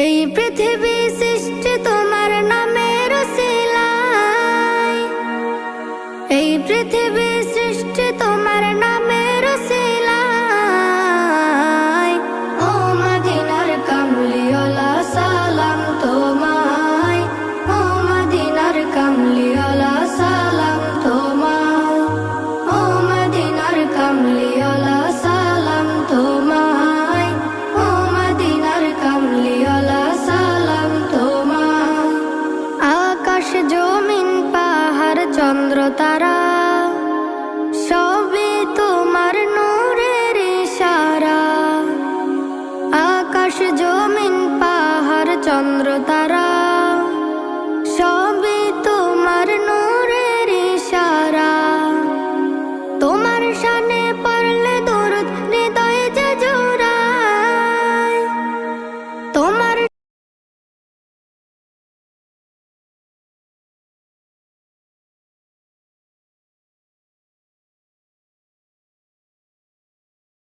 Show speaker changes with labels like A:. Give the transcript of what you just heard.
A: এই পৃথিবী সৃষ্টি তোমার নামের উসিলায়, এই পৃথিবী সৃষ্টি তোমার নামের উসিলায়। ও মদিনার কামলিওয়ালা সালাম তোমায়, ও মদিনার কামলিওয়ালা সালাম তোমায়, ও মদিনার কামলিওয়ালা সালাম তোমায়, ও মদিনার কামলিওয়ালা সালাম তোমায়। আকাশ জমিন পাহাড় চন্দ্র তারা সবই তোমার নূরের ইশারা। আকাশ জমিন পাহাড় চন্দ্র তারা